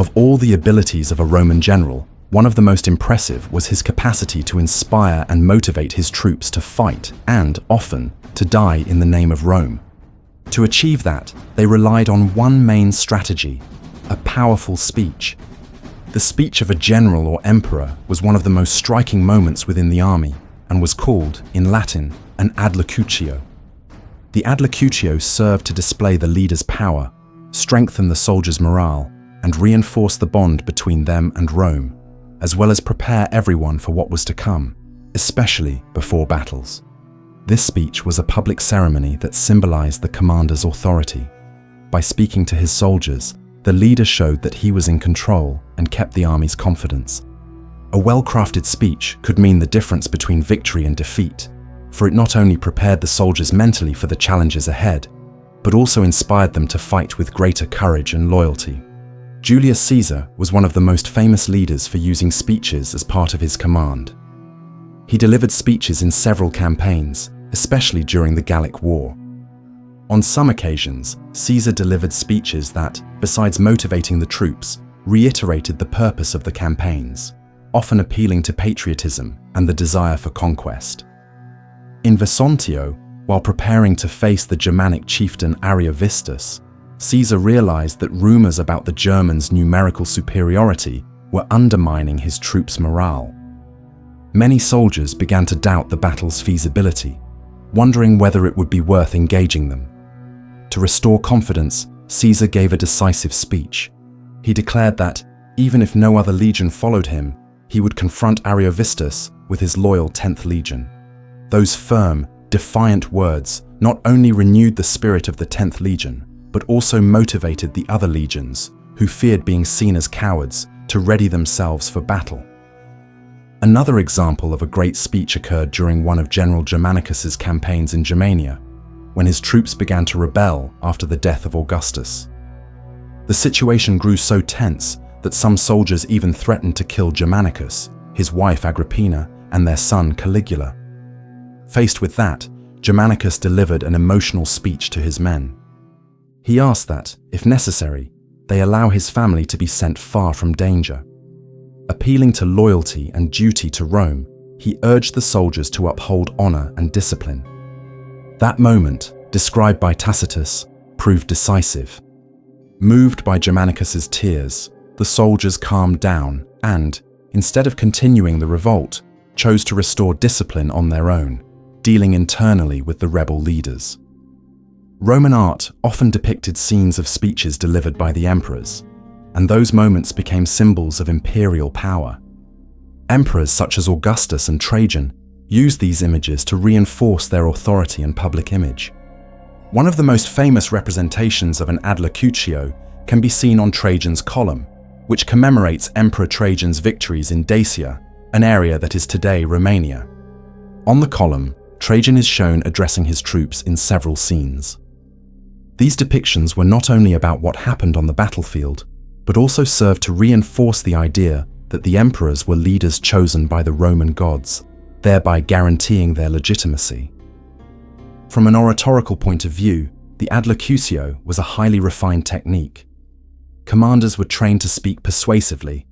Of all the abilities of a Roman general, one of the most impressive was his capacity to inspire and motivate his troops to fight and, often, to die in the name of Rome. To achieve that, they relied on one main strategy: a powerful speech. The speech of a general or emperor was one of the most striking moments within the army and was called, in Latin, an adlocutio. The adlocutio served to display the leader's power, strengthen the soldiers' morale, and reinforce the bond between them and Rome, as well as prepare everyone for what was to come, especially before battles. This speech was a public ceremony that symbolized the commander's authority. By speaking to his soldiers, the leader showed that he was in control and kept the army's confidence. A well-crafted speech could mean the difference between victory and defeat, for it not only prepared the soldiers mentally for the challenges ahead, but also inspired them to fight with greater courage and loyalty. Julius Caesar was one of the most famous leaders for using speeches as part of his command. He delivered speeches in several campaigns, especially during the Gallic War. On some occasions, Caesar delivered speeches that, besides motivating the troops, reiterated the purpose of the campaigns, often appealing to patriotism and the desire for conquest. In Vesontio, while preparing to face the Germanic chieftain Ariovistus, Caesar realized that rumors about the Germans' numerical superiority were undermining his troops' morale. Many soldiers began to doubt the battle's feasibility, wondering whether it would be worth engaging them. To restore confidence, Caesar gave a decisive speech. He declared that, even if no other legion followed him, he would confront Ariovistus with his loyal 10th Legion. Those firm, defiant words not only renewed the spirit of the 10th Legion, but also motivated the other legions, who feared being seen as cowards, to ready themselves for battle. Another example of a great speech occurred during one of General Germanicus's campaigns in Germania, when his troops began to rebel after the death of Augustus. The situation grew so tense that some soldiers even threatened to kill Germanicus, his wife Agrippina, and their son Caligula. Faced with that, Germanicus delivered an emotional speech to his men. He asked that, if necessary, they allow his family to be sent far from danger. Appealing to loyalty and duty to Rome, he urged the soldiers to uphold honor and discipline. That moment, described by Tacitus, proved decisive. Moved by Germanicus's tears, the soldiers calmed down and, instead of continuing the revolt, chose to restore discipline on their own, dealing internally with the rebel leaders. Roman art often depicted scenes of speeches delivered by the emperors, and those moments became symbols of imperial power. Emperors such as Augustus and Trajan used these images to reinforce their authority and public image. One of the most famous representations of an adlocutio can be seen on Trajan's Column, which commemorates Emperor Trajan's victories in Dacia, an area that is today Romania. On the column, Trajan is shown addressing his troops in several scenes. These depictions were not only about what happened on the battlefield, but also served to reinforce the idea that the emperors were leaders chosen by the Roman gods, thereby guaranteeing their legitimacy. From an oratorical point of view, the adlocutio was a highly refined technique. Commanders were trained to speak persuasively,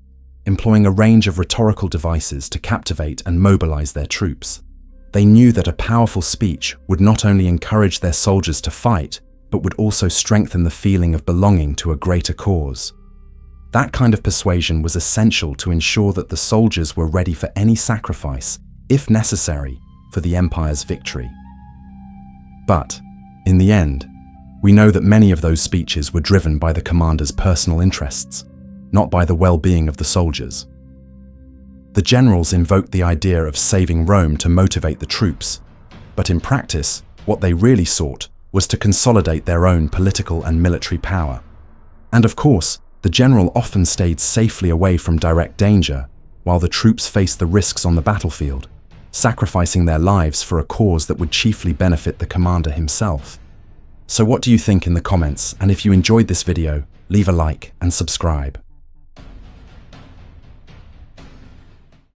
employing a range of rhetorical devices to captivate and mobilize their troops. They knew that a powerful speech would not only encourage their soldiers to fight, but would also strengthen the feeling of belonging to a greater cause. That kind of persuasion was essential to ensure that the soldiers were ready for any sacrifice, if necessary, for the empire's victory. But, in the end, we know that many of those speeches were driven by the commander's personal interests, not by the well-being of the soldiers. The generals invoked the idea of saving Rome to motivate the troops, but in practice, what they really sought was to consolidate their own political and military power. And of course, the general often stayed safely away from direct danger, while the troops faced the risks on the battlefield, sacrificing their lives for a cause that would chiefly benefit the commander himself. So what do you think in the comments? And if you enjoyed this video, leave a like and subscribe.